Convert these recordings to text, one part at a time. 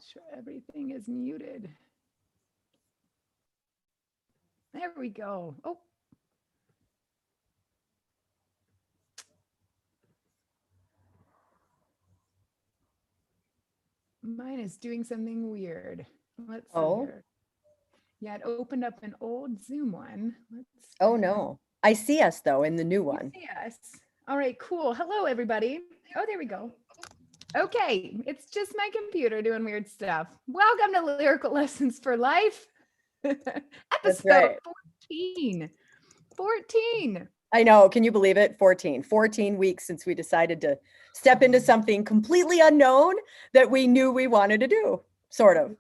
Sure, everything is muted. There we go. Oh. Mine is doing something weird. Let's see here. Yeah, it opened up an old Zoom one. Oh no. I see us though in the new one. Yes. All right, cool. Hello, everybody. Oh, there we go. Okay, it's just my computer doing weird stuff. Welcome to Lyrical Lessons for Life. Episode right. 14. 14. I know. Can you believe it? 14 weeks since we decided to step into something completely unknown that we knew we wanted to do, sort of.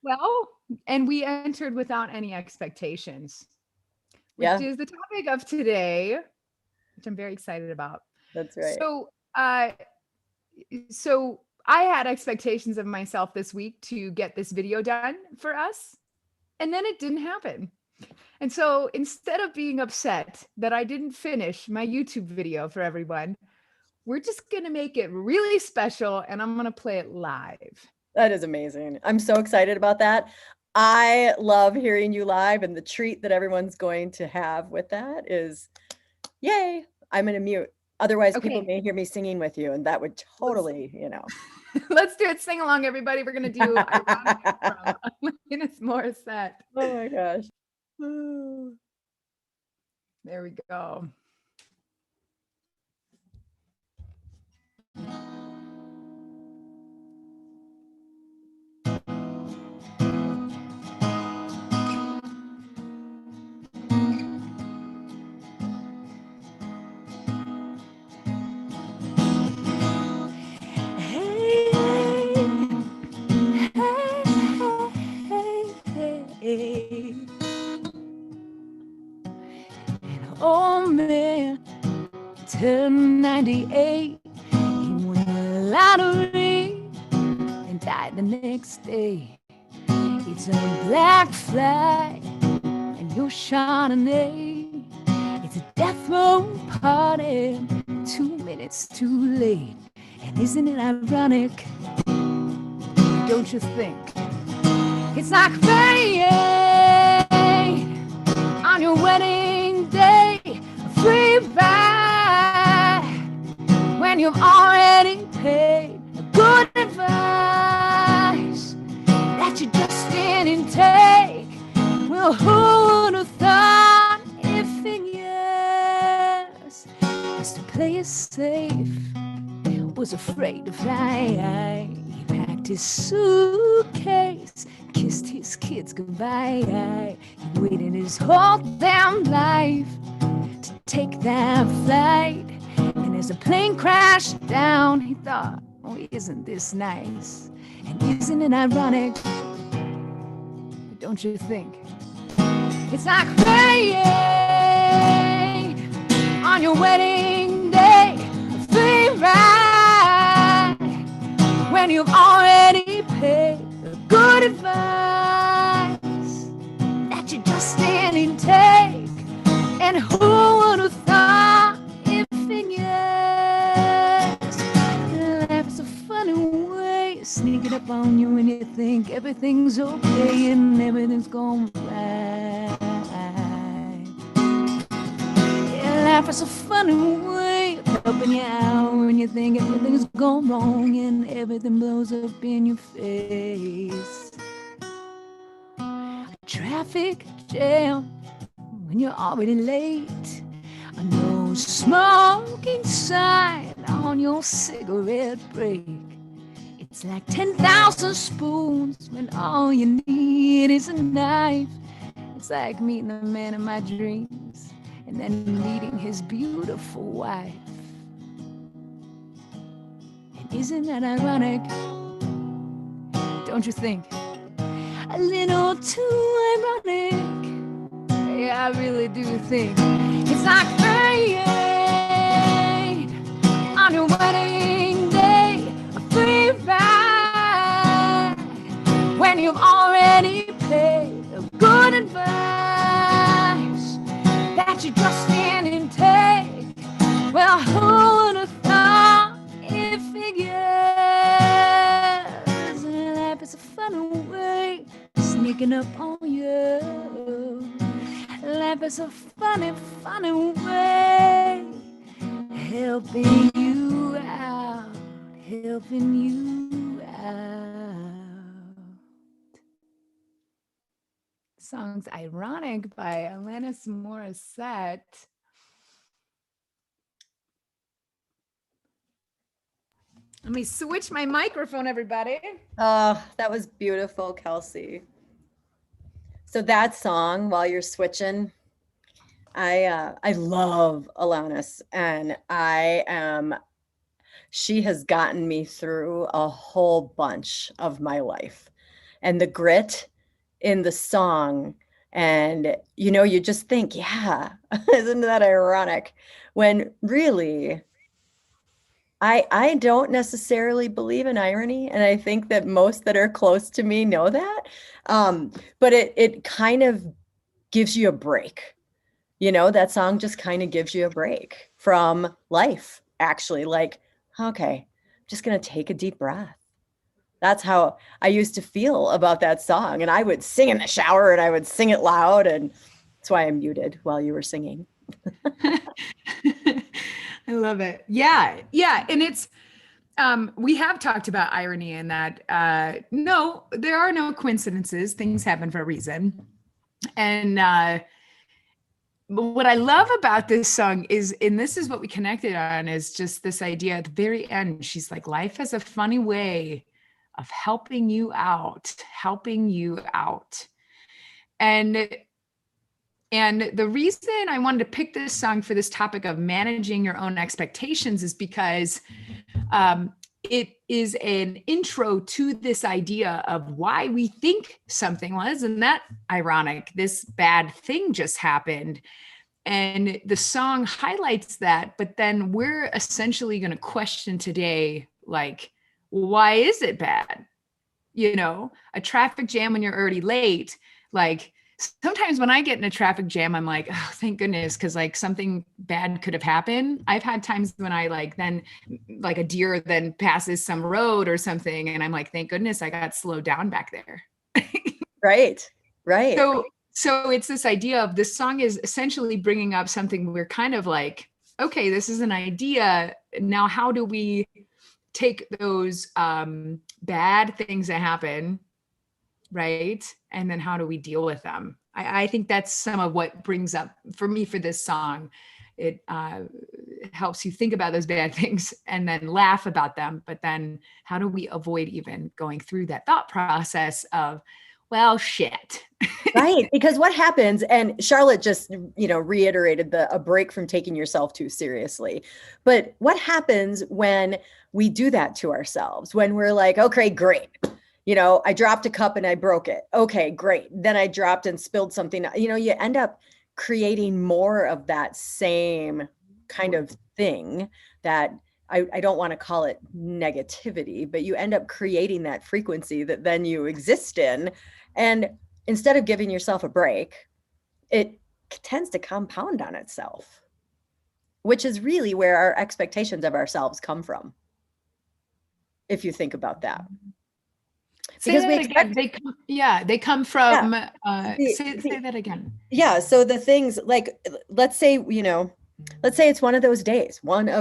Well, and we entered without any expectations, which is the topic of today, which I'm very excited about. That's right. So I had expectations of myself this week to get this video done for us, and then it didn't happen. And so instead of being upset that I didn't finish my YouTube video for everyone, we're just going to make it really special, and I'm going to play it live. That is amazing. I'm so excited about that. I love hearing you live, and the treat that everyone's going to have with that is, yay, I'm going to mute. Otherwise, people may hear me singing with you, and that would totally, Let's do it. Sing along, everybody. We're going to do Ironic from Alanis Morissette. Oh my gosh. There we go. Old man turned 98. He won the lottery and died the next day. It's a black flag and your Chardonnay. It's a death row party, 2 minutes too late. And isn't it ironic? Don't you think? It's like fate on your wedding day, a free ride when you've already paid. A good advice that you just didn't take. Well, who would have thought if in years just to play it safe, was afraid to fly. He packed his suitcase, kissed his kids goodbye. He waited his whole damn life to take that flight. And as the plane crashed down, he thought, oh, isn't this nice? And isn't it ironic? Don't you think? It's like fate on your wedding day, a free ride when you've already paid. A good advice that you just didn't take. And who would have thought if in years life is a funny way, sneaking up on you when you think everything's okay and everything's going right. Yeah, life is a funny way of helping you out when you think everything's going wrong and everything blows up in your face. A traffic jam when you're already late. A no smoking sign on your cigarette break. It's like 10,000 spoons when all you need is a knife. It's like meeting the man of my dreams and then meeting his beautiful wife. And isn't that ironic? Don't you think? A little too ironic. Yeah, I really do think it's like fate on your wedding day, a free ride when you've already paid. A good advice that you just didn't take. Well, who would have thought it figures? Life is upon you. Life is a funny, funny way, helping you out, helping you out. The song's Ironic by Alanis Morissette. Let me switch my microphone, everybody. Oh, that was beautiful, Kelsey. So that song, while you're switching, I love Alanis, and she has gotten me through a whole bunch of my life. And the grit in the song, and you just think, yeah, isn't that ironic? When really I don't necessarily believe in irony, and I think that most that are close to me know that. But it kind of gives you a break. That song just kind of gives you a break from life, actually. Like, okay, I'm just gonna take a deep breath. That's how I used to feel about that song. And I would sing in the shower, and I would sing it loud, and that's why I'm muted while you were singing. I love it. Yeah. Yeah. And it's, we have talked about irony in that, no, there are no coincidences. Things happen for a reason. And, but what I love about this song is, and this is what we connected on, is just this idea at the very end. She's like, life has a funny way of helping you out, helping you out. And the reason I wanted to pick this song for this topic of managing your own expectations is because it is an intro to this idea of why we think something was, and that ironic, this bad thing just happened. And the song highlights that, but then we're essentially going to question today, like, why is it bad? A traffic jam when you're already late, like, sometimes when I get in a traffic jam, I'm like, oh, thank goodness, because like something bad could have happened. I've had times when I then a deer then passes some road or something, and I'm like, thank goodness I got slowed down back there. Right. So it's this idea of this song is essentially bringing up something we're kind of like, okay, this is an idea. Now, how do we take those bad things that happen, right? And then how do we deal with them? I think that's some of what brings up for me for this song. It helps you think about those bad things and then laugh about them. But then how do we avoid even going through that thought process of, well, shit. Right. Because what happens, and Charlotte just, reiterated a break from taking yourself too seriously. But what happens when we do that to ourselves? When we're like, okay, great. I dropped a cup and I broke it. Okay, great. Then I dropped and spilled something. You end up creating more of that same kind of thing that I don't want to call it negativity, but you end up creating that frequency that then you exist in. And instead of giving yourself a break, it tends to compound on itself, which is really where our expectations of ourselves come from. If you think about that. Because we expect, they come from, say that again. Yeah. So the things like, let's say it's one of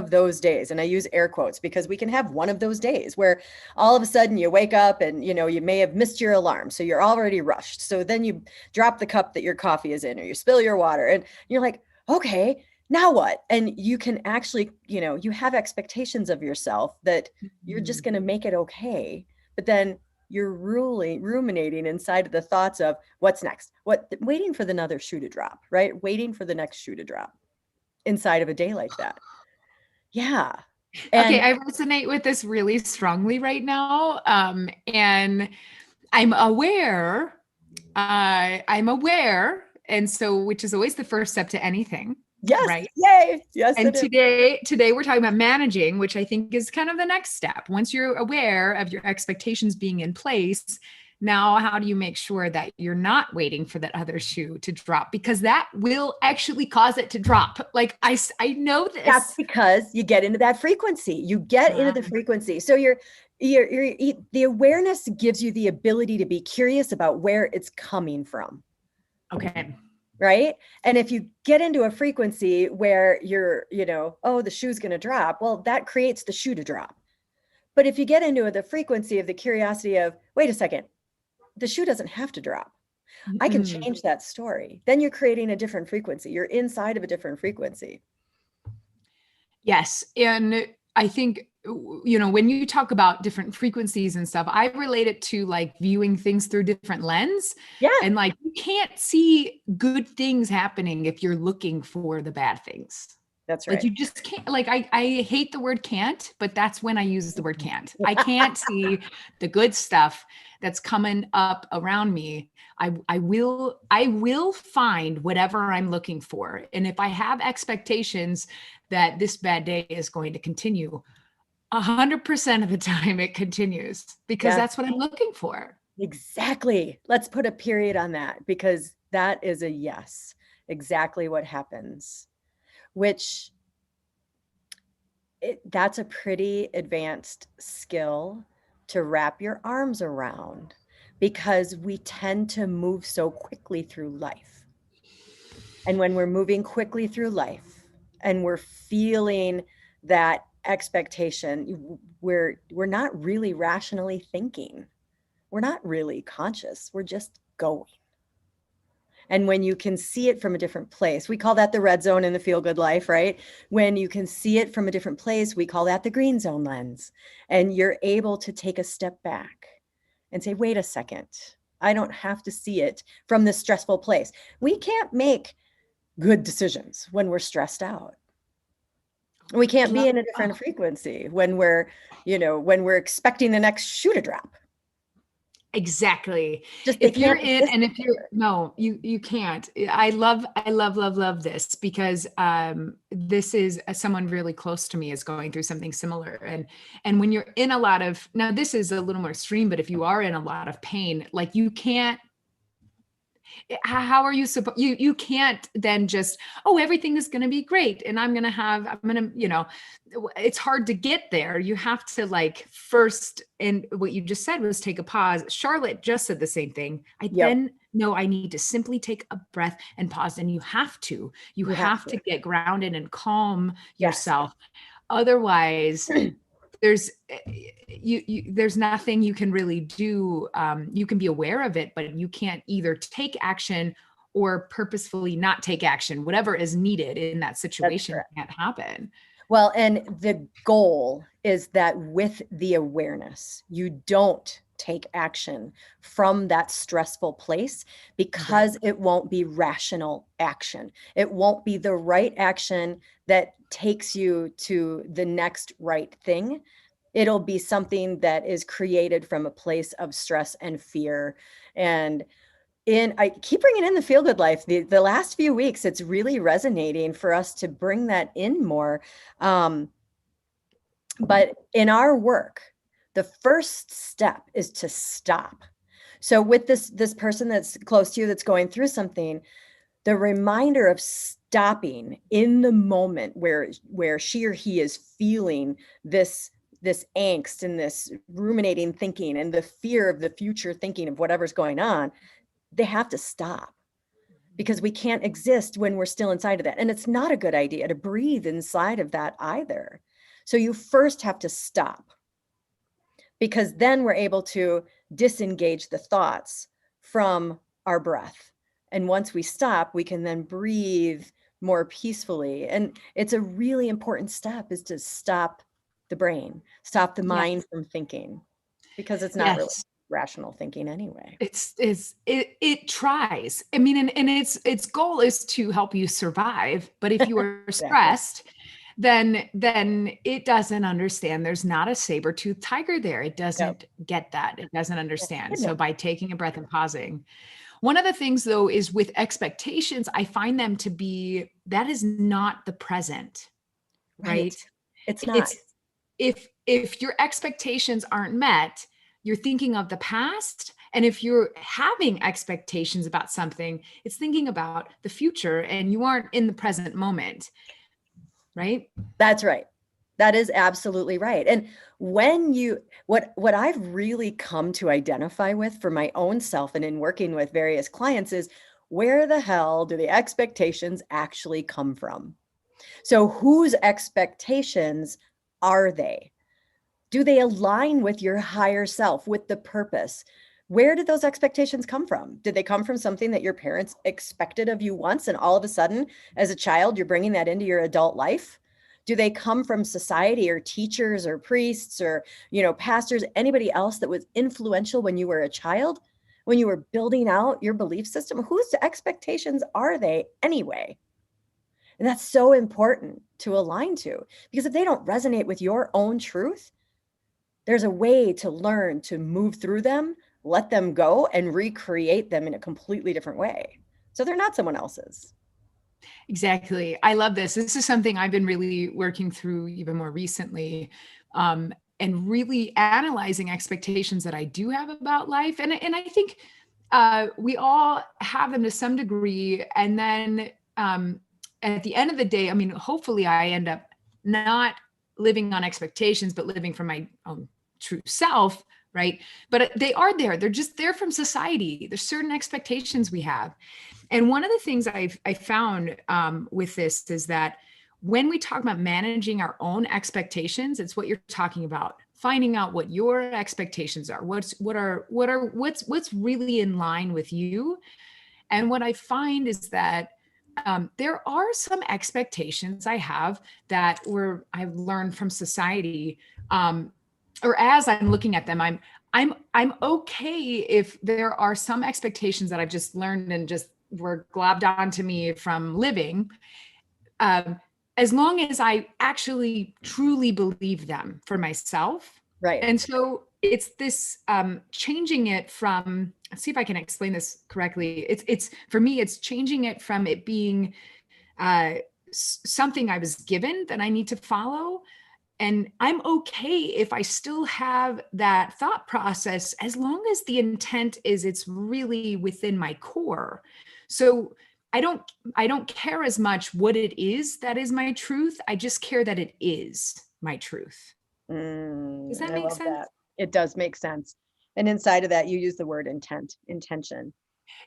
those days, and I use air quotes because we can have one of those days where all of a sudden you wake up and, you may have missed your alarm. So you're already rushed. So then you drop the cup that your coffee is in, or you spill your water, and you're like, okay, now what? And you can actually, you have expectations of yourself that you're just going to make it okay. But then you're ruminating inside of the thoughts of what's next, waiting for another shoe to drop, right? Waiting for the next shoe to drop inside of a day like that. Yeah. Okay, I resonate with this really strongly right now. And I'm aware. And so, which is always the first step to anything. Yes. Right. Yay. Yes. And today we're talking about managing, which I think is kind of the next step. Once you're aware of your expectations being in place, now how do you make sure that you're not waiting for that other shoe to drop? Because that will actually cause it to drop. Like I know this. That's because you get into that frequency. You get into the frequency. So The awareness gives you the ability to be curious about where it's coming from. Okay. Right. And if you get into a frequency where you're, oh, the shoe's going to drop, well, that creates the shoe to drop. But if you get into the frequency of the curiosity of, wait a second, the shoe doesn't have to drop. I can change that story. Then you're creating a different frequency. You're inside of a different frequency. Yes. And I think, when you talk about different frequencies and stuff, I relate it to like viewing things through different lens. Yeah. And like, you can't see good things happening if you're looking for the bad things. That's right. Like you just can't, like, I hate the word can't, but that's when I use the word can't. I can't see the good stuff that's coming up around me. I will find whatever I'm looking for. And if I have expectations that this bad day is going to continue, 100% of the time it continues because that's what I'm looking for. Exactly. Let's put a period on that because that is a yes. Exactly what happens, which that's a pretty advanced skill to wrap your arms around because we tend to move so quickly through life. And when we're moving quickly through life and we're feeling that expectation, we're not really rationally thinking. We're not really conscious. We're just going. And when you can see it from a different place, we call that the red zone in the feel good life, right? When you can see it from a different place, we call that the green zone lens. And you're able to take a step back and say, wait a second, I don't have to see it from this stressful place. We can't make good decisions when we're stressed out. We can't be in a different frequency when we're expecting the next shoe to drop. Exactly. If you're in, and if you're, no, you can't. I love this because this is someone really close to me is going through something similar. And when you're in a lot of, now this is a little more extreme, but if you are in a lot of pain, like you can't, how are you supposed, you can't then just, oh, everything is going to be great. And it's hard to get there. You have to like first, and what you just said was take a pause. Charlotte just said the same thing. Then know I need to simply take a breath and pause. And you have to get grounded and calm yourself. Otherwise, there's nothing you can really do. You can be aware of it, but you can't either take action or purposefully not take action. Whatever is needed in that situation can't happen. Well, and the goal is that with the awareness, you don't take action from that stressful place because it won't be rational action. It won't be the right action that takes you to the next right thing. It'll be something that is created from a place of stress and fear. And I keep bringing in the feel good life. The last few weeks, it's really resonating for us to bring that in more. But in our work, the first step is to stop. So with this person that's close to you, that's going through something, the reminder of stopping in the moment where she or he is feeling this angst and this ruminating thinking and the fear of the future thinking of whatever's going on, they have to stop because we can't exist when we're still inside of that. And it's not a good idea to breathe inside of that either. So you first have to stop because then we're able to disengage the thoughts from our breath. And once we stop, we can then breathe more peacefully. And it's a really important step is to stop the brain, stop the mind from thinking because it's not really rational thinking anyway. It tries. I mean, and its goal is to help you survive. But if you are stressed, then it doesn't understand. There's not a saber-toothed tiger there. It doesn't get that. It doesn't understand. So by taking a breath and pausing. One of the things though, is with expectations, I find them to be, that is not the present, right? It's not. If your expectations aren't met, you're thinking of the past. And if you're having expectations about something, it's thinking about the future and you aren't in the present moment. Right? That's right. That is absolutely right. And when you, what I've really come to identify with for my own self and in working with various clients is, where the hell do the expectations actually come from? So whose expectations are they? Do they align with your higher self, with the purpose? Where did those expectations come from? Did they come from something that your parents expected of you once, and all of a sudden, as a child, you're bringing that into your adult life? Do they come from society or teachers or priests or, pastors, anybody else that was influential when you were a child, when you were building out your belief system? Whose expectations are they anyway? And that's so important to align to, because if they don't resonate with your own truth, there's a way to learn to move through them, let them go, and recreate them in a completely different way. So they're not someone else's. Exactly. I love this. This is something I've been really working through even more recently, and really analyzing expectations that I do have about life. And I think we all have them to some degree. And then at the end of the day, I mean, hopefully I end up not living on expectations, but living from my own true self, right? But they are there. They're just there from society. There's certain expectations we have. And one of the things I found with this is that when we talk about managing our own expectations, it's what you're talking about, finding out what your expectations are, what's really in line with you. And what I find is that there are some expectations I have that I've learned from society, or as I'm looking at them, I'm okay if there are some expectations that I've just learned and just were globbed onto me from living, as long as I actually truly believe them for myself. Right. And so it's this changing it from, let's see if I can explain this correctly. It's for me, it's changing it from it being something I was given that I need to follow. And I'm okay if I still have that thought process, as long as the intent is it's really within my core. So I don't care as much what it is that is my truth. I just care that it is my truth. Does that make sense? That. It does make sense. And inside of that, you use the word intention.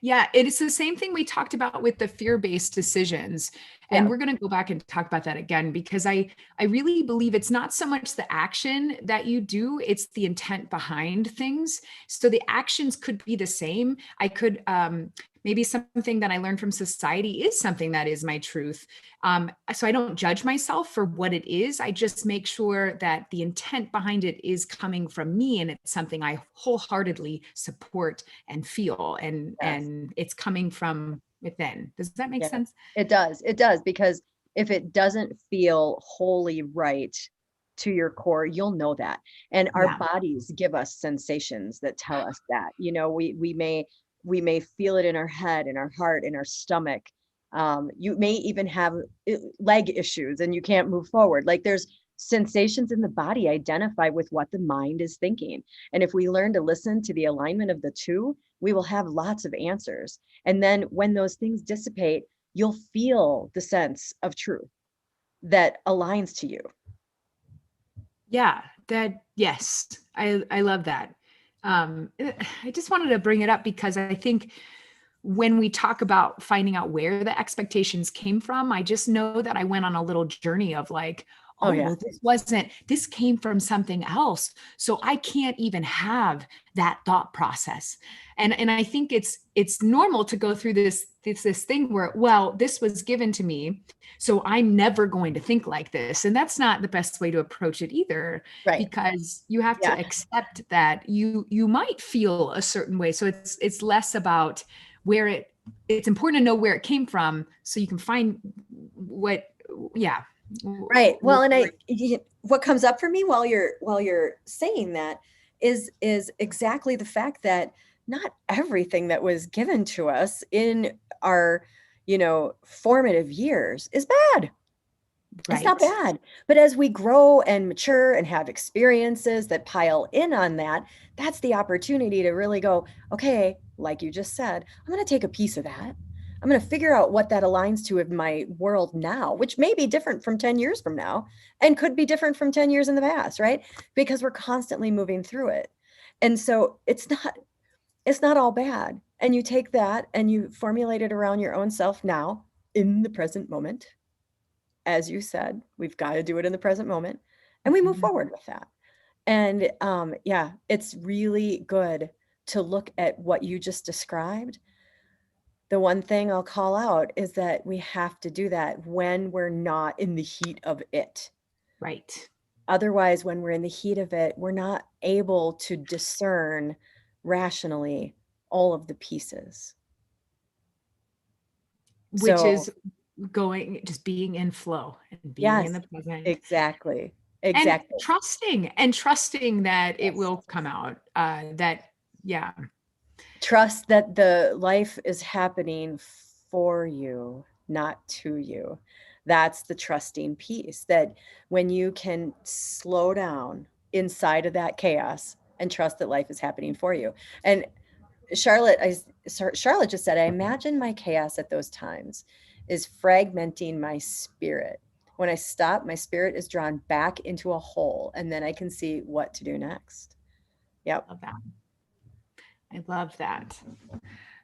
Yeah, it's the same thing we talked about with the fear-based decisions. And we're going to go back and talk about that again, because I really believe it's not so much the action that you do, it's the intent behind things. So the actions could be the same. I could, maybe something that I learned from society is something that is my truth. So I don't judge myself for what it is. I just make sure that the intent behind it is coming from me, and it's something I wholeheartedly support and feel, and it's coming from within. Does that make sense? It does. It does, because if it doesn't feel wholly right to your core, you'll know that. And our bodies give us sensations that tell us that. We may feel it in our head, in our heart, in our stomach. You may even have leg issues and you can't move forward. Like, there's sensations in the body identify with what the mind is thinking. And if we learn to listen to the alignment of the two, we will have lots of answers. And then when those things dissipate, you'll feel the sense of truth that aligns to you. Yeah, yes, I love that. I just wanted to bring it up because I think when we talk about finding out where the expectations came from, I just know that I went on a little journey of like, well, this came from something else. So I can't even have that thought process. And I think it's normal to go through this thing where, well, this was given to me, so I'm never going to think like this. And that's not the best way to approach it either, because you have to accept that you might feel a certain way. So it's less about where it's important to know where it came from so you can find what. Right. Well, and what comes up for me while you're saying that is exactly the fact that not everything that was given to us in our, formative years is bad. Right. It's not bad. But as we grow and mature and have experiences that pile in on that, that's the opportunity to really go, okay, like you just said, I'm going to take a piece of that. I'm going to figure out what that aligns to in my world now, which may be different from 10 years from now and could be different from 10 years in the past, right? Because we're constantly moving through it. And so it's not all bad. And you take that and you formulate it around your own self now in the present moment. As you said, we've got to do it in the present moment, and we move forward with that. And yeah, it's really good to look at what you just described. The one thing I'll call out is that we have to do that when we're not in the heat of it. Right. Otherwise, when we're in the heat of it, we're not able to discern rationally all of the pieces. Which So, is just being in flow and being in yes, the present. exactly. And Exactly. trusting that it Yes. will come out. Yeah. Trust that the life is happening for you, not to you. That's the trusting piece, that when you can slow down inside of that chaos and trust that life is happening for you. And Charlotte just said, I imagine my chaos at those times is fragmenting my spirit. When I stop, my spirit is drawn back into a hole, and then I can see what to do next. Yep. Love that. I love that.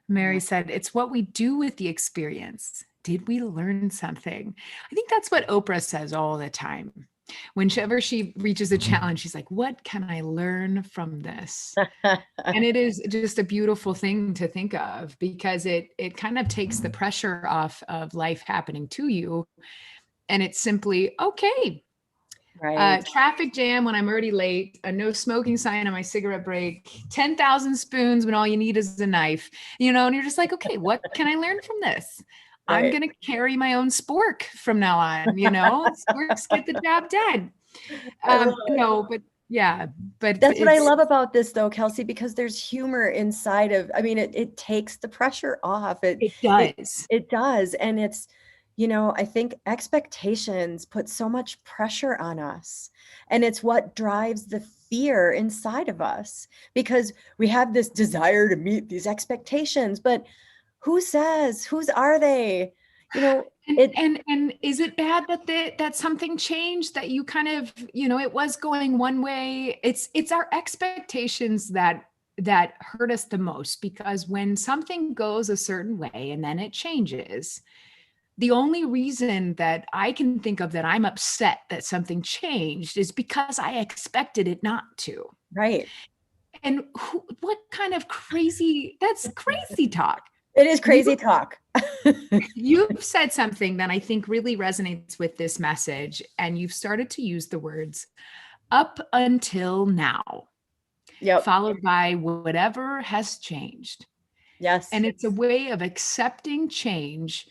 Mary said, it's what we do with the experience. Did we learn something? I think that's what Oprah says all the time. Whenever she reaches a challenge, she's like, what can I learn from this? And it is just a beautiful thing to think of, because it kind of takes the pressure off of life happening to you. And it's simply, okay, Right. traffic jam when I'm already late, a no smoking sign on my cigarette break, 10,000 spoons when all you need is a knife, and you're just like, okay, what can I learn from this? Right. I'm going to carry my own spork from now on, sporks get the job done. But yeah, but that's what I love about this though, Kelsey, because there's humor inside of, I mean, it takes the pressure off. It does. It does. And it's, I think expectations put so much pressure on us, and it's what drives the fear inside of us, because we have this desire to meet these expectations, but whose are they? And is it bad that something changed, that you kind of, it was going one way? It's our expectations that hurt us the most, because when something goes a certain way and then it changes, the only reason that I can think of that I'm upset that something changed is because I expected it not to. Right. And what kind of that's crazy talk. It is crazy talk. You've said something that I think really resonates with this message, and you've started to use the words up until now, followed by whatever has changed. Yes. And it's a way of accepting change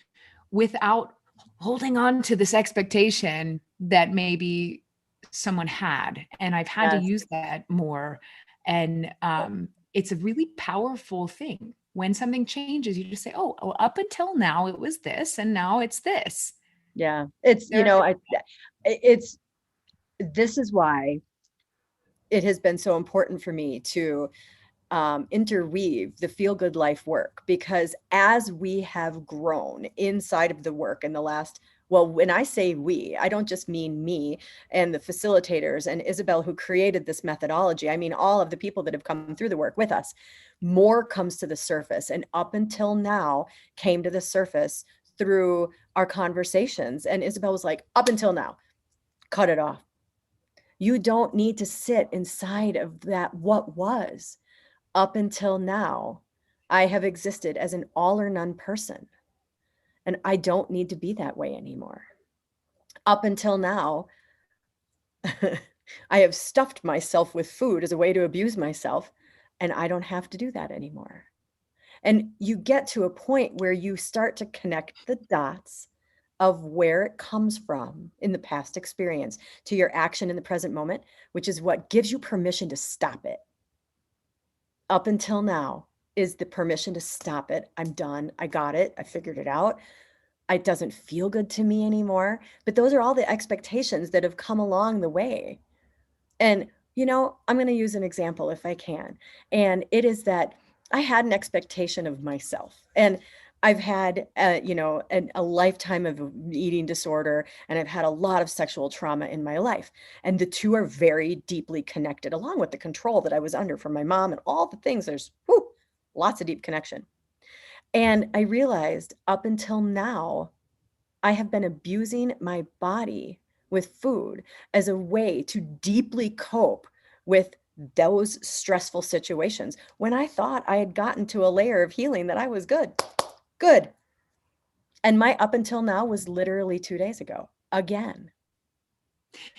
without holding on to this expectation that maybe someone had. And I've had to use that more. And it's a really powerful thing. When something changes, you just say, oh, up until now it was this, and now it's this. Yeah. It's, this is why it has been so important for me to interweave the feel good life work, because as we have grown inside of the work in the last, well, when I say we, I don't just mean me and the facilitators and Isabel who created this methodology. I mean all of the people that have come through the work with us. More comes to the surface, and up until now came to the surface through our conversations. And Isabel was like, up until now, cut it off. You don't need to sit inside of that what was. Up until now, I have existed as an all or none person, and I don't need to be that way anymore. Up until now, I have stuffed myself with food as a way to abuse myself, and I don't have to do that anymore. And you get to a point where you start to connect the dots of where it comes from in the past experience to your action in the present moment, which is what gives you permission to stop it. Up until now is the permission to stop it. I'm done. I got it. I figured it out. It doesn't feel good to me anymore. But those are all the expectations that have come along the way. And, I'm going to use an example if I can. And it is that I had an expectation of myself. And I've had, a lifetime of eating disorder, and I've had a lot of sexual trauma in my life. And the two are very deeply connected, along with the control that I was under from my mom and all the things. There's lots of deep connection. And I realized up until now, I have been abusing my body with food as a way to deeply cope with those stressful situations when I thought I had gotten to a layer of healing that I was good. Good. And my up until now was literally 2 days ago. Again.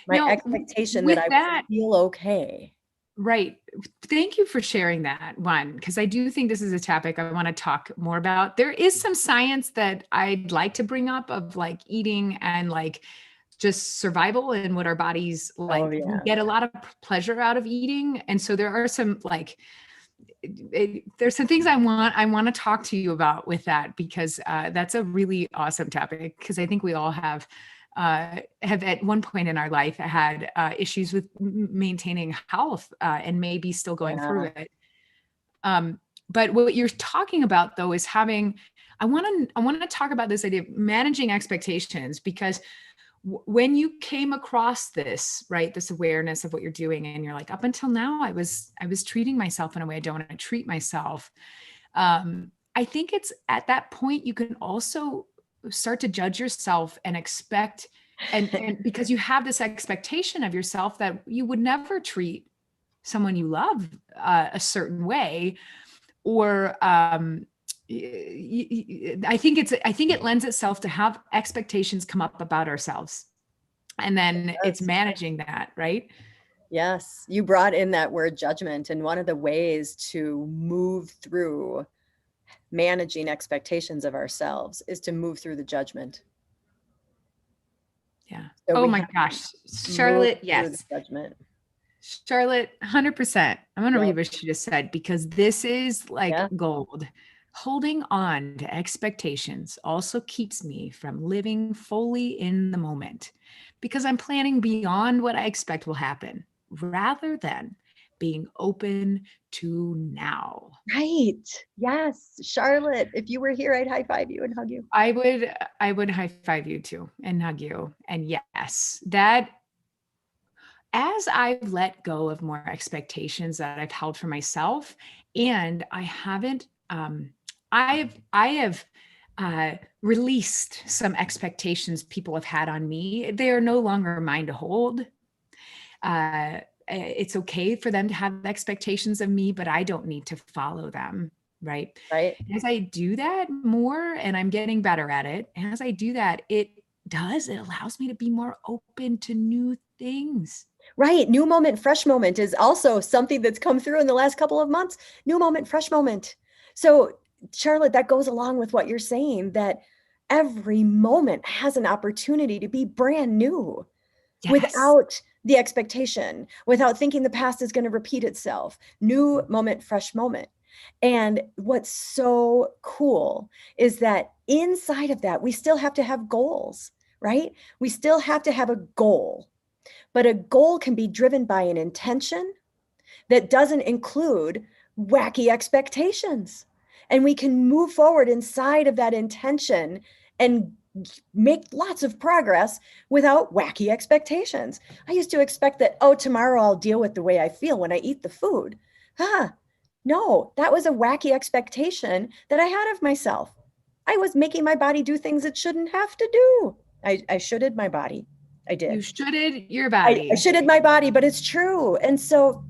My Now, expectation with that I that, would feel okay. right. Thank you for sharing that one, because I do think this is a topic I want to talk more about. There is some science that I'd like to bring up of like eating and like just survival and what our bodies like. Oh, yeah. We get a lot of pleasure out of eating. And so there are some like, there's some things I want to talk to you about with that, because that's a really awesome topic, because I think we all have at one point in our life had issues with maintaining health and maybe still going through it. But what you're talking about though is having, I want to talk about this idea of managing expectations, because when you came across this, right, this awareness of what you're doing, and you're like, up until now, I was treating myself in a way I don't want to treat myself. I think it's at that point you can also start to judge yourself and expect, and because you have this expectation of yourself that you would never treat someone you love a certain way, or I think it lends itself to have expectations come up about ourselves, and then it's managing that, right? Yes, you brought in that word judgment, and one of the ways to move through managing expectations of ourselves is to move through the judgment. Yeah. So oh my gosh, Charlotte, yes. Judgment. Charlotte, 100%. I'm going to read what she just said, because this is like gold. Holding on to expectations also keeps me from living fully in the moment, because I'm planning beyond what I expect will happen, rather than being open to now. Right. Yes. Charlotte, if you were here, I'd high five you and hug you. I would high five you too and hug you. And yes, that, as I've let go of more expectations that I've held for myself, and I haven't, I have released some expectations people have had on me. They are no longer mine to hold. It's okay for them to have expectations of me, but I don't need to follow them. Right. As I do that more, and I'm getting better at it, as I do that, it allows me to be more open to new things. Right. New moment, fresh moment is also something that's come through in the last couple of months. New moment, fresh moment. So Charlotte, that goes along with what you're saying, that every moment has an opportunity to be brand new. Yes. Without the expectation, without thinking the past is going to repeat itself. New moment, fresh moment. And what's so cool is that inside of that, we still have to have goals, right? We still have to have a goal, but a goal can be driven by an intention that doesn't include wacky expectations. And we can move forward inside of that intention and make lots of progress without wacky expectations. I used to expect that, tomorrow I'll deal with the way I feel when I eat the food. No, that was a wacky expectation that I had of myself. I was making my body do things it shouldn't have to do. I shoulded my body. I did. You shoulded your body. I shoulded my body, but it's true. And so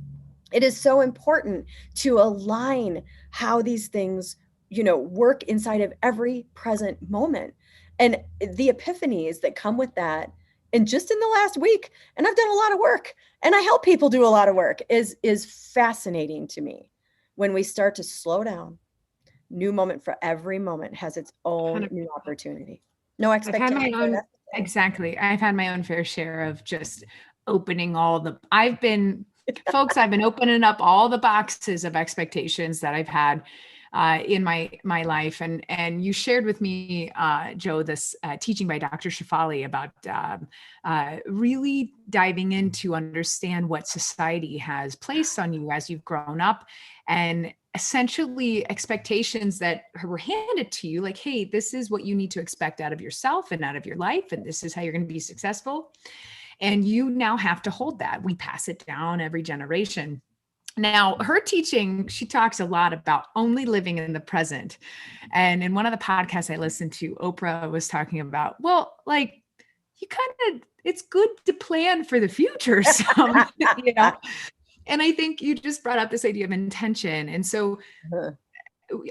it is so important to align how these things, work inside of every present moment. And the epiphanies that come with that, and just in the last week, and I've done a lot of work, and I help people do a lot of work, is fascinating to me. When we start to slow down, new moment for every moment has its own 100%. New opportunity. No expectation. Exactly. I've had my own fair share of just opening I've been opening up all the boxes of expectations that I've had in my life. And you shared with me, Joe, this teaching by Dr. Shefali about really diving in to understand what society has placed on you as you've grown up, and essentially expectations that were handed to you, like, hey, this is what you need to expect out of yourself and out of your life, and this is how you're going to be successful. And you now have to hold that. We pass it down every generation. Now, her teaching, she talks a lot about only living in the present. And in one of the podcasts I listened to, Oprah was talking about, well, like, you kind of, it's good to plan for the future. You know, and I think you just brought up this idea of intention. And so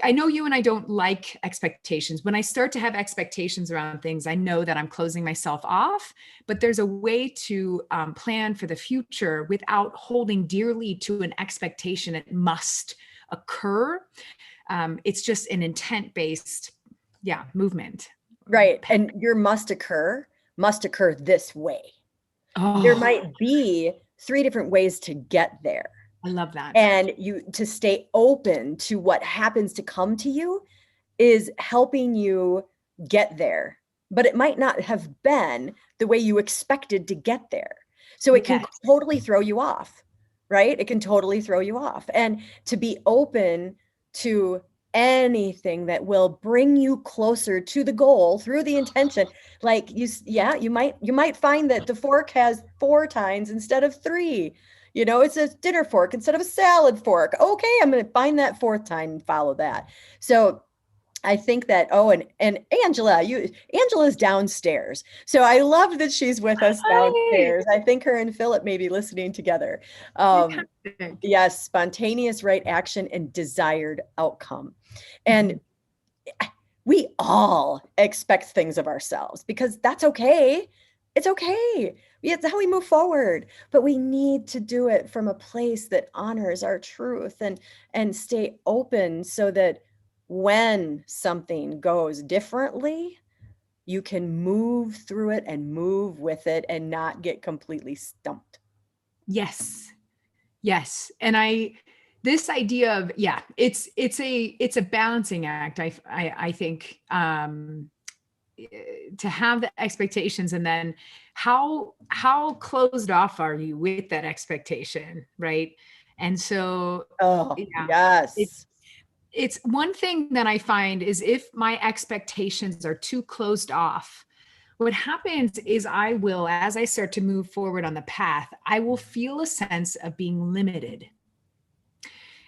I know you and I don't like expectations. When I start to have expectations around things, I know that I'm closing myself off, but there's a way to plan for the future without holding dearly to an expectation. It must occur. It's just an intent-based, movement. Right. And your must occur this way. Oh, There might be 3 different ways to get there. I love that. And you to stay open to what happens to come to you is helping you get there. But it might not have been the way you expected to get there. So it can totally throw you off, right? It can totally throw you off. And to be open to anything that will bring you closer to the goal through the intention. Like you might find that the fork has 4 tines instead of 3. You know, it's a dinner fork instead of a salad fork. Okay, I'm going to find that 4th time and follow that. So I think that, and Angela's downstairs. So I love that she's with us downstairs. I think her and Philip may be listening together. Yes, spontaneous right action and desired outcome. And we all expect things of ourselves because that's okay. It's okay. It's how we move forward, but we need to do it from a place that honors our truth and stay open so that when something goes differently, you can move through it and move with it and not get completely stumped. Yes. And this idea of, it's a balancing act. I think, to have the expectations, and then how closed off are you with that expectation, right? And so, yes, it's one thing that I find is if my expectations are too closed off, what happens is I will, as I start to move forward on the path, I will feel a sense of being limited.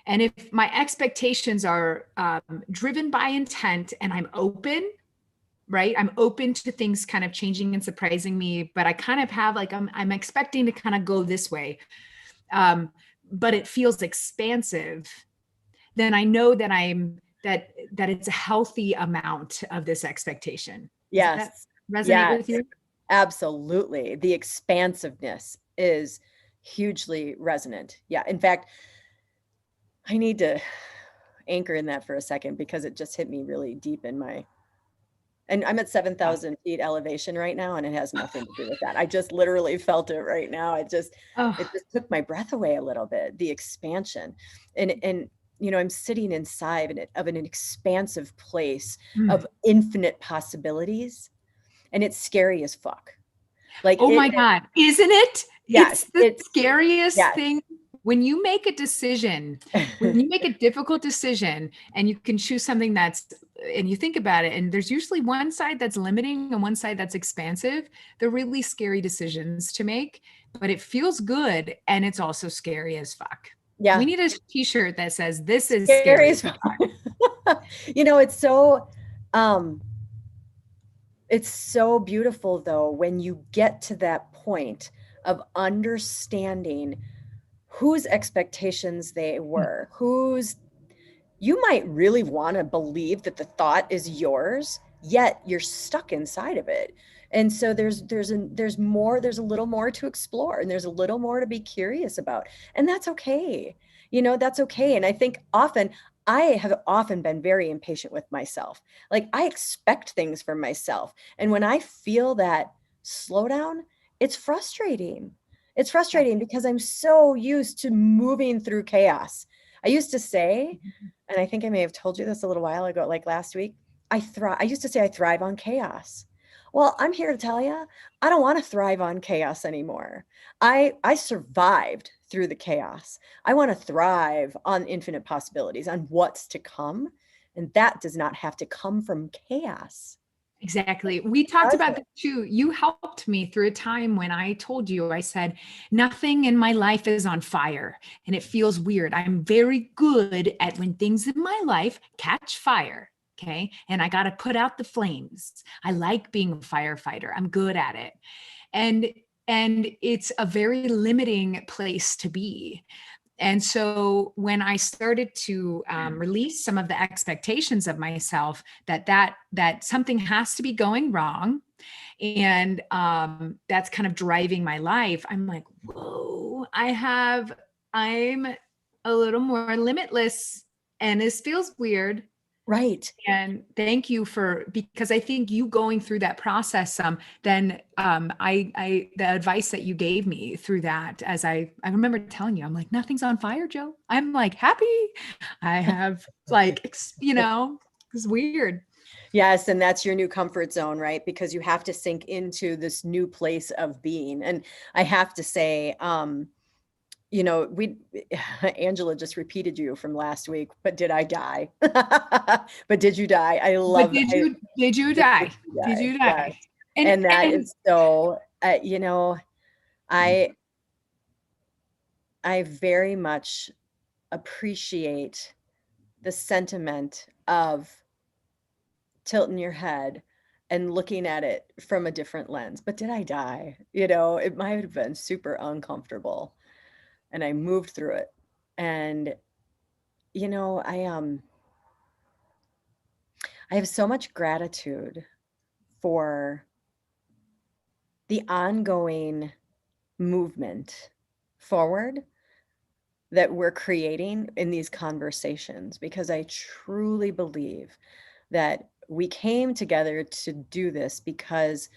And if my expectations are driven by intent and I'm open, right? I'm open to things kind of changing and surprising me, but I kind of have like, I'm expecting to kind of go this way. But it feels expansive. Then I know that that it's a healthy amount of this expectation. Yes. Does that resonate with you? Absolutely. The expansiveness is hugely resonant. Yeah. In fact, I need to anchor in that for a second because it just hit me really deep in and I'm at 7,000 feet elevation right now, and it has nothing to do with that. I just literally felt it right now. It just took my breath away a little bit, the expansion. And you know, I'm sitting inside of an expansive place of infinite possibilities, and it's scary as fuck. Like, oh my God, isn't it? Yes, it's the scariest thing. When you make a decision, when you make a difficult decision and you can choose something and you think about it, and there's usually one side that's limiting and one side that's expansive, they're really scary decisions to make, but it feels good. And it's also scary as fuck. Yeah. We need a t-shirt that says, this is scary as fuck. You know, it's so beautiful though, when you get to that point of understanding whose expectations they were, you might really want to believe that the thought is yours, yet you're stuck inside of it. And so there's a little more to explore, and there's a little more to be curious about. And that's okay. You know, that's okay. And I think I have often been very impatient with myself. Like, I expect things from myself. And when I feel that slowdown, it's frustrating. It's frustrating because I'm so used to moving through chaos. I used to say, and I think I may have told you this a little while ago, like last week, I used to say I thrive on chaos. Well, I'm here to tell you, I don't want to thrive on chaos anymore. I survived through the chaos. I want to thrive on infinite possibilities, on what's to come. And that does not have to come from chaos. Exactly. We talked about this too. You helped me through a time when I told you, I said, nothing in my life is on fire and it feels weird. I'm very good at when things in my life catch fire. Okay. And I got to put out the flames. I like being a firefighter. I'm good at it. And it's a very limiting place to be. And so when I started to release some of the expectations of myself that something has to be going wrong, and that's kind of driving my life, I'm like, whoa, I'm a little more limitless, and this feels weird. Right. And thank you because I think you going through that process, then the advice that you gave me through that, as I remember telling you, I'm like, nothing's on fire, Joe. I'm like happy. I have it's weird. Yes. And that's your new comfort zone, right? Because you have to sink into this new place of being. And I have to say, Angela just repeated you from last week, but did I die? But did you die? I love it. Did you die? Did you die? Yes. And that is so, I very much appreciate the sentiment of tilting your head and looking at it from a different lens. But did I die? It might have been super uncomfortable. And I moved through it. And, I have so much gratitude for the ongoing movement forward that we're creating in these conversations, because I truly believe that we came together to do this because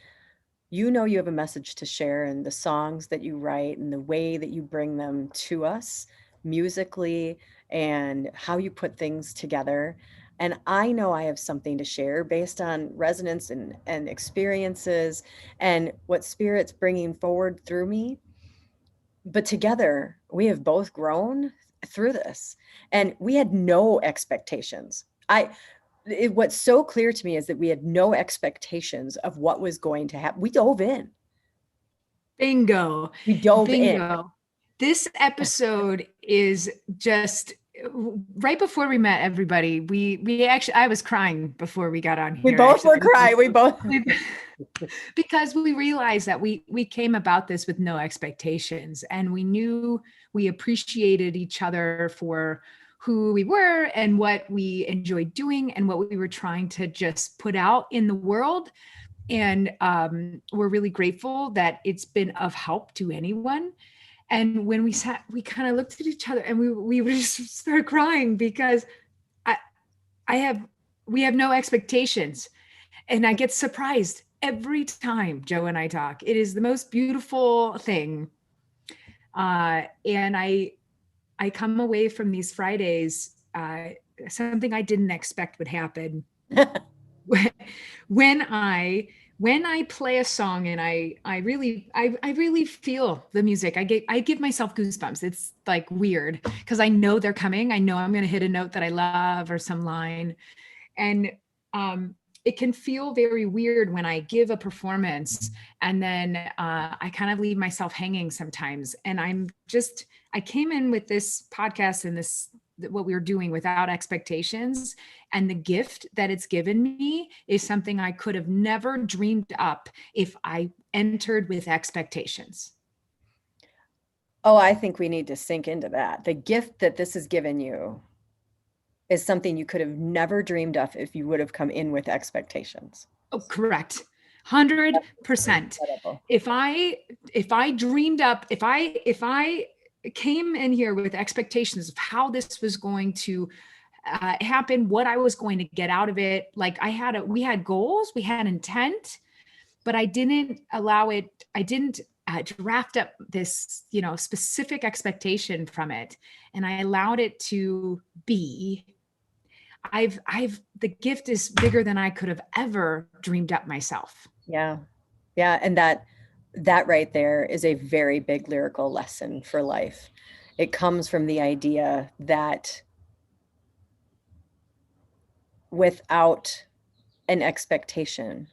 you have a message to share, and the songs that you write and the way that you bring them to us musically and how you put things together. And I know I have something to share based on resonance and experiences and what Spirit's bringing forward through me. But together, we have both grown through this, and we had no expectations. What's so clear to me is that we had no expectations of what was going to happen. We dove in. Bingo. We dove in. This episode is just right before we met everybody. We actually, I was crying before we got on here. We both were crying. We both. Because we realized that we came about this with no expectations, and we knew we appreciated each other for who we were and what we enjoyed doing and what we were trying to just put out in the world. And we're really grateful that it's been of help to anyone. And when we sat, we kind of looked at each other and we just started crying, because we have no expectations. And I get surprised every time Joe and I talk. It is the most beautiful thing. And I come away from these Fridays, something I didn't expect would happen. when I play a song and I really feel the music, I give myself goosebumps. It's like weird because I know they're coming. I know I'm going to hit a note that I love or some line. And it can feel very weird when I give a performance and then I kind of leave myself hanging sometimes. And I came in with this podcast and what we were doing without expectations. And the gift that it's given me is something I could have never dreamed up if I entered with expectations. Oh, I think we need to sink into that. The gift that this has given you is something you could have never dreamed of if you would have come in with expectations. Oh, correct. 100%. If I dreamed up, if I came in here with expectations of how this was going to happen, what I was going to get out of it. Like we had goals, we had intent, but I didn't allow it. I didn't draft up this, specific expectation from it. And I allowed it to be. The gift is bigger than I could have ever dreamed up myself. Yeah. Yeah. And that that right there is a very big lyrical lesson for life. It comes from the idea that without an expectation,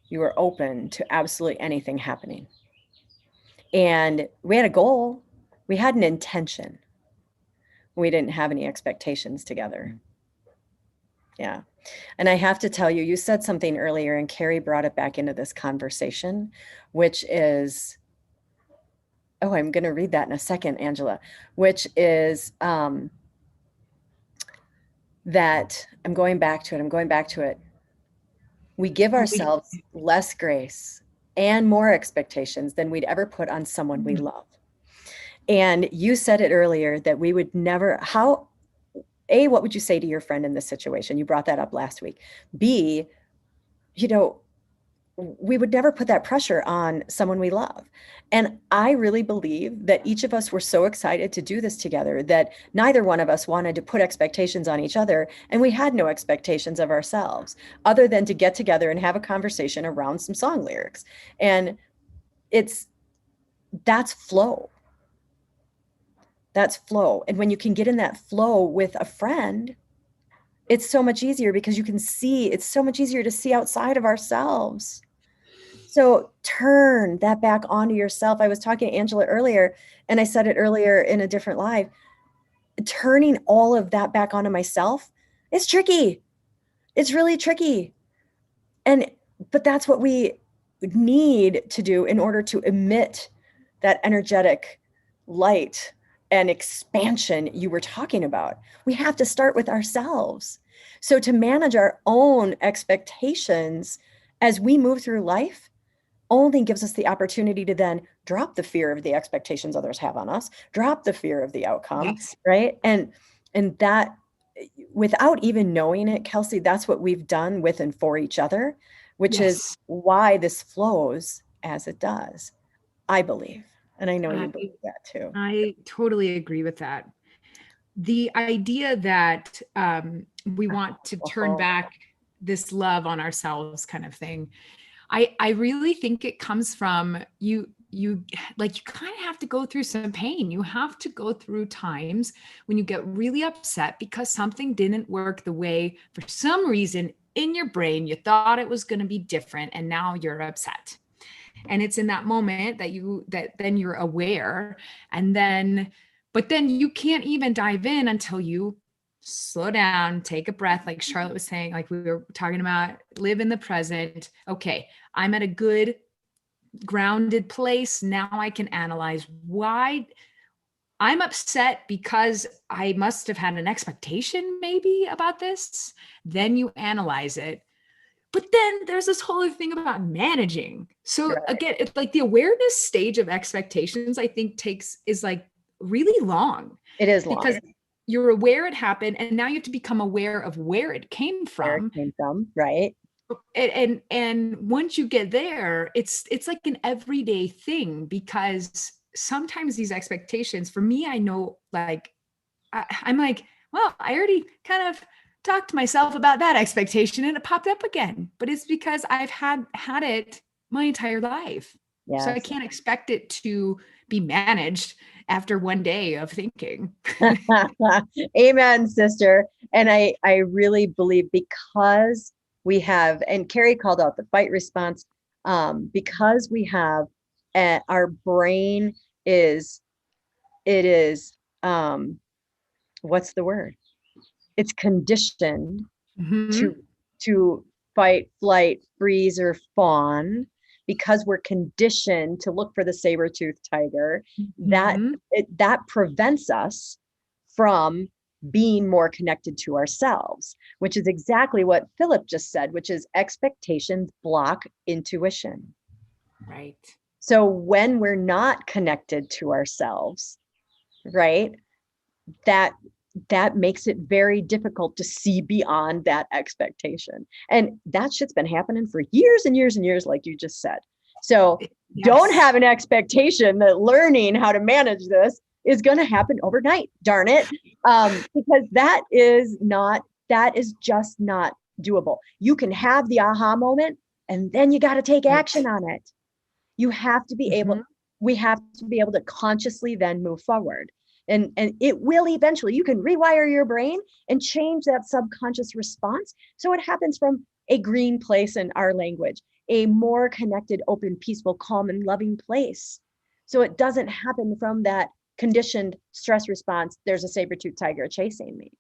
you are open to absolutely anything happening. And we had a goal, we had an intention. We didn't have any expectations together. Yeah. And I have to tell you, you said something earlier, and Carrie brought it back into this conversation, which is, oh, I'm going to read that in a second, Angela, which is that I'm going back to it. We give ourselves less grace and more expectations than we'd ever put on someone we love. And you said it earlier that we would never, what would you say to your friend in this situation? You brought that up last week. B, we would never put that pressure on someone we love. And I really believe that each of us were so excited to do this together that neither one of us wanted to put expectations on each other. And we had no expectations of ourselves other than to get together and have a conversation around some song lyrics. And that's flow. That's flow. And when you can get in that flow with a friend, it's so much easier because you can see, it's so much easier to see outside of ourselves. So turn that back onto yourself. I was talking to Angela earlier, and I said it earlier in a different live. Turning all of that back onto myself is tricky. It's really tricky. But that's what we need to do in order to emit that energetic light and expansion you were talking about. We have to start with ourselves. So to manage our own expectations as we move through life only gives us the opportunity to then drop the fear of the expectations others have on us, drop the fear of the outcome, yes. Right? And that, without even knowing it, Kelsey, that's what we've done with and for each other, which yes. is why this flows as it does, I believe. And I know you believe that too. I totally agree with that. The idea that we want to turn back this love on ourselves kind of thing, I really think it comes from you kind of have to go through some pain. You have to go through times when you get really upset because something didn't work the way, for some reason in your brain, you thought it was going to be different, and now you're upset. And it's in that moment that then you're aware, but then you can't even dive in until you slow down, take a breath. Like Charlotte was saying, like we were talking about, live in the present. Okay, I'm at a good grounded place. Now I can analyze why I'm upset, because I must have had an expectation maybe about this. Then you analyze it. But then there's this whole other thing about managing. So again, it's like the awareness stage of expectations, I think is like really long. It is long. Because you're aware it happened, and now you have to become aware of where it came from. Right. And once you get there, it's like an everyday thing, because sometimes these expectations, for me, I know, like, I'm like, well, I already kind of talked to myself about that expectation and it popped up again, but it's because I've had it my entire life. Yes. So I can't expect it to be managed after one day of thinking. Amen, sister. And I really believe, because we have, and Carrie called out the fight response, because we have, our brain is, what's the word? It's conditioned to fight, flight, freeze, or fawn, because we're conditioned to look for the saber-toothed tiger. That prevents us from being more connected to ourselves, which is exactly what Philip just said, which is expectations block intuition. Right. So when we're not connected to ourselves, right, that makes it very difficult to see beyond that expectation. And that shit's been happening for years and years and years, like you just said. So yes. Don't have an expectation that learning how to manage this is going to happen overnight, darn it. Because that is just not doable. You can have the aha moment, and then you got to take action on it. You have to be able, we have to be able to consciously then move forward. And it will eventually, you can rewire your brain and change that subconscious response. So it happens from a green place in our language, a more connected, open, peaceful, calm, and loving place. So it doesn't happen from that conditioned stress response. There's a saber-toothed tiger chasing me.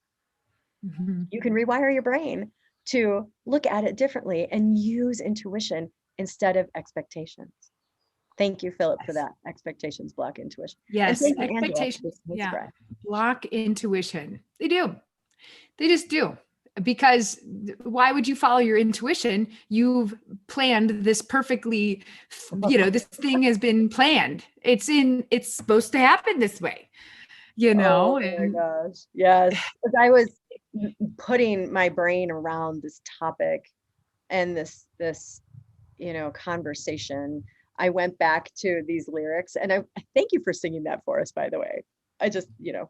You can rewire your brain to look at it differently and use intuition instead of expectations. Thank you, Philip, for that. Expectations block intuition. Yes, and thank you, expectations. Angela, Yeah, block intuition. They do. They just do. Because why would you follow your intuition? You've planned this perfectly, this thing has been planned. It's supposed to happen this way, Oh my gosh. Yes. As I was putting my brain around this topic and this conversation, I went back to these lyrics, and I thank you for singing that for us, by the way. I just,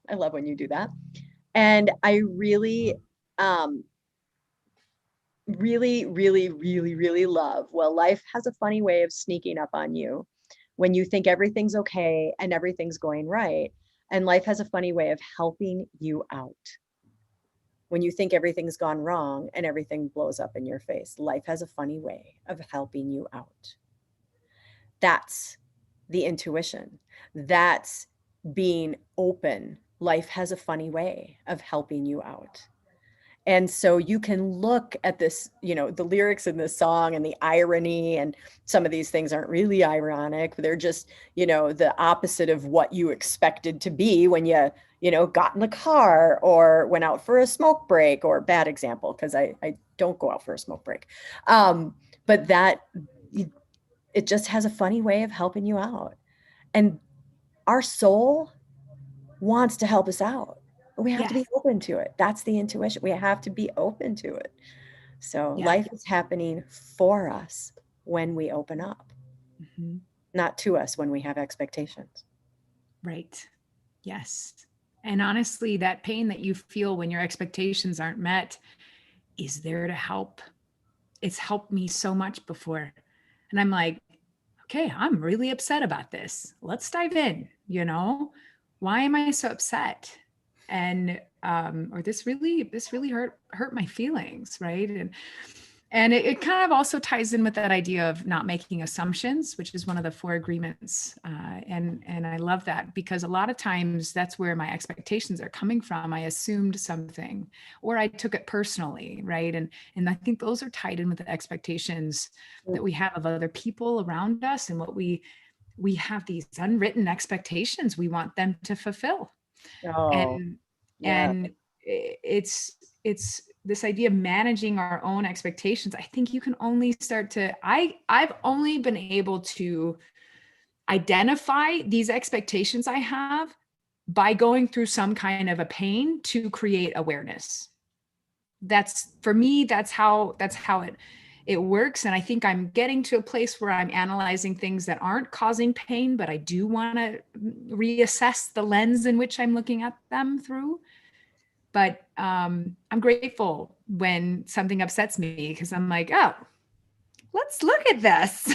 I love when you do that. And I really, really, really, really, really love, well, life has a funny way of sneaking up on you when you think everything's okay and everything's going right. And life has a funny way of helping you out. When you think everything's gone wrong and everything blows up in your face, life has a funny way of helping you out. That's the intuition. That's being open. Life has a funny way of helping you out. And so you can look at this, the lyrics in this song and the irony, and some of these things aren't really ironic. They're just, the opposite of what you expected to be when you, got in the car or went out for a smoke break, or bad example, because I don't go out for a smoke break. But that, it just has a funny way of helping you out. And our soul wants to help us out. We have to be open to it. That's the intuition. We have to be open to it. So life is happening for us when we open up, not to us when we have expectations. Right. Yes. And honestly, that pain that you feel when your expectations aren't met is there to help. It's helped me so much before. And I'm like, okay, I'm really upset about this. Let's dive in. Why am I so upset? And or this really hurt my feelings, right? And it kind of also ties in with that idea of not making assumptions, which is one of the 4 agreements. And I love that, because a lot of times that's where my expectations are coming from. I assumed something, or I took it personally, right? And I think those are tied in with the expectations that we have of other people around us, and what we have these unwritten expectations we want them to fulfill. And it's this idea of managing our own expectations. I think you can only start to, I've only been able to identify these expectations I have by going through some kind of a pain to create awareness. That's, for me, that's how it works. And I think I'm getting to a place where I'm analyzing things that aren't causing pain, but I do want to reassess the lens in which I'm looking at them through. But I'm grateful when something upsets me, because I'm like, oh, let's look at this.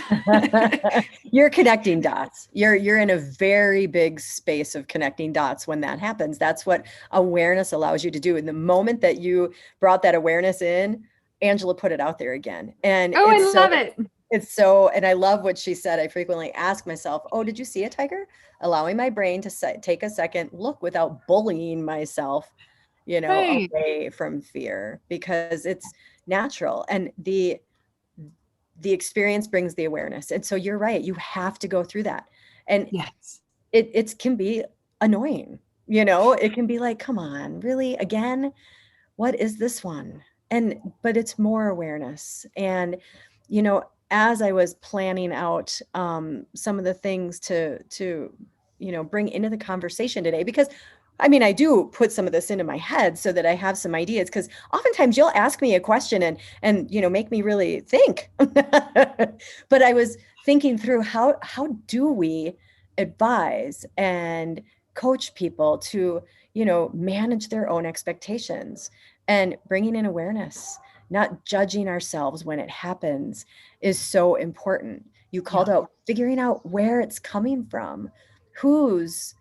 You're connecting dots. You're in a very big space of connecting dots when that happens. That's what awareness allows you to do. And the moment that you brought that awareness in, Angela put it out there again. And I love it. It's so, and I love what she said. I frequently ask myself, oh, did you see a tiger? Allowing my brain to take a second look without bullying myself, away from fear, because it's natural. And the experience brings the awareness. And so you're right. You have to go through that. And it can be annoying. It can be like, come on, really, again, what is this one? But it's more awareness. And, as I was planning out some of the things to bring into the conversation today, because I do put some of this into my head so that I have some ideas, because oftentimes you'll ask me a question and make me really think. But I was thinking through how do we advise and coach people to, manage their own expectations, and bringing in awareness, not judging ourselves when it happens, is so important. You called out figuring out where it's coming from. Whose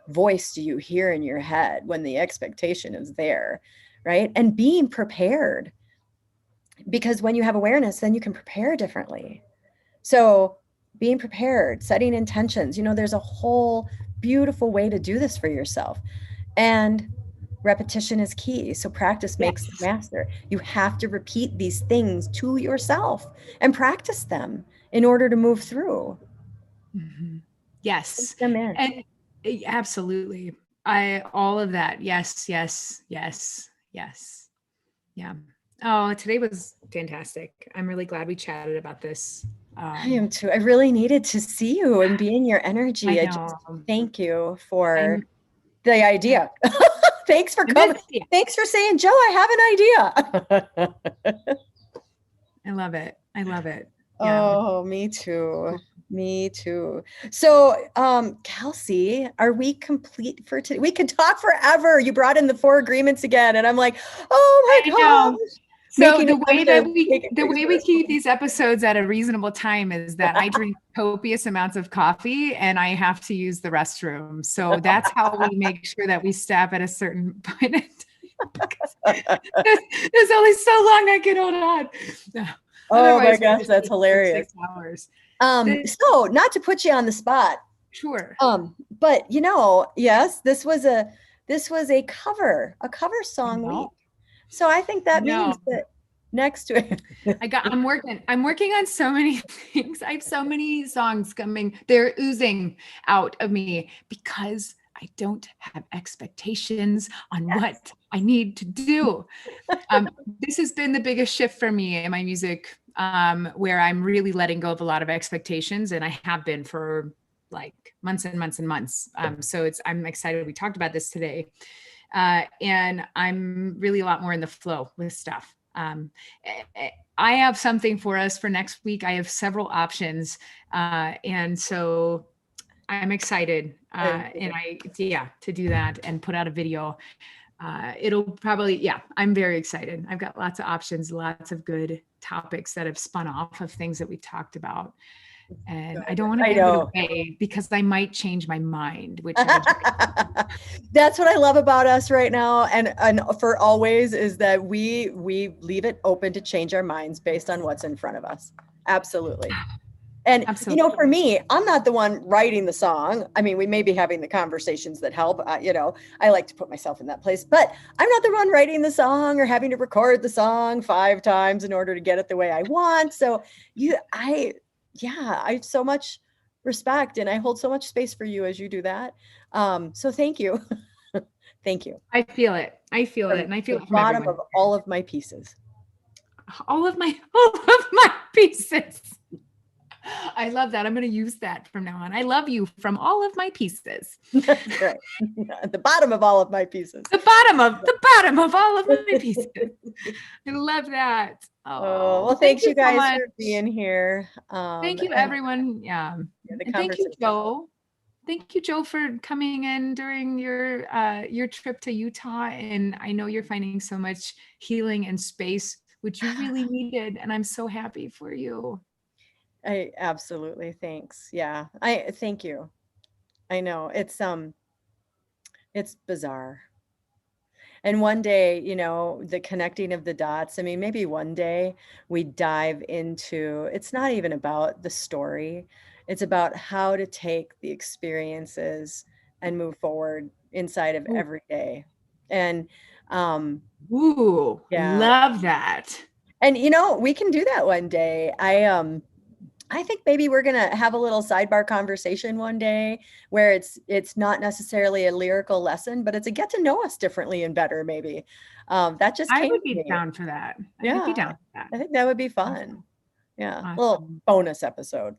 voice do you hear in your head when the expectation is there, right? And being prepared, because when you have awareness, then you can prepare differently. So being prepared, setting intentions, there's a whole beautiful way to do this for yourself. And repetition is key. So practice makes the master. You have to repeat these things to yourself and practice them in order to move through. Mm-hmm. Yes. Them in. And absolutely. All of that. Yes. Yeah. Oh, today was fantastic. I'm really glad we chatted about this. I am too. I really needed to see you and be in your energy. I just thank you for the idea. Thanks for coming. Thanks for saying, Joe, I have an idea. I love it. Yeah. Oh, me too. So, Kelsey, are we complete for today? We could talk forever. You brought in the 4 agreements again, and I'm like, oh my gosh. So the way we keep these episodes at a reasonable time is that I drink copious amounts of coffee and I have to use the restroom. So that's how we make sure that we stop at a certain point in time. There's only so long I can hold on. Oh my gosh, that's hilarious. 6 hours. So not to put you on the spot. Sure. But yes, this was a cover song week. So I think that means that next to it. I'm working on so many things. I have so many songs coming. They're oozing out of me because I don't have expectations on what I need to do. This has been the biggest shift for me in my music, where I'm really letting go of a lot of expectations, and I have been for like months and months and months. So I'm excited we talked about this today. And I'm really a lot more in the flow with stuff. I have something for us for next week. I have several options. And so I'm excited to do that and put out a video. It'll probably, I'm very excited. I've got lots of options, lots of good topics that have spun off of things that we talked about. And I don't want to give it away because I might change my mind, which that's what I love about us right now. And for always is that we leave it open to change our minds based on what's in front of us. Absolutely. And, for me, I'm not the one writing the song. I mean, we may be having the conversations that help, I like to put myself in that place, but I'm not the one writing the song or having to record the song 5 times in order to get it the way I want. So I have so much respect and I hold so much space for you as you do that. So thank you. Thank you. I feel it. And I feel it from bottom of all of my pieces. All of my pieces. I love that. I'm going to use that from now on. I love you from all of my pieces. That's right. At the bottom of all of my pieces. The bottom of all of my pieces. I love that. Oh, well, thanks you guys so for being here. Thank you, everyone. Yeah. And thank you, Joe. Thank you, Joe, for coming in during your trip to Utah. And I know you're finding so much healing and space, which you really needed. And I'm so happy for you. I absolutely. Thanks. Yeah. I thank you. I know it's bizarre. And one day, the connecting of the dots, I mean, maybe one day we dive into, it's not even about the story. It's about how to take the experiences and move forward inside of every day. And, love that. And, we can do that one day. I think maybe we're going to have a little sidebar conversation one day where it's not necessarily a lyrical lesson, but it's a get to know us differently and better. Maybe that just I would be down for that. I would be down for that. I think that would be fun. Yeah. Awesome. A little bonus episode.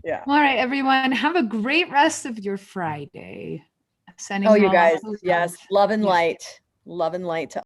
Yeah. All right, everyone. Have a great rest of your Friday. Sending you guys. Yes. Love and light. Love and light to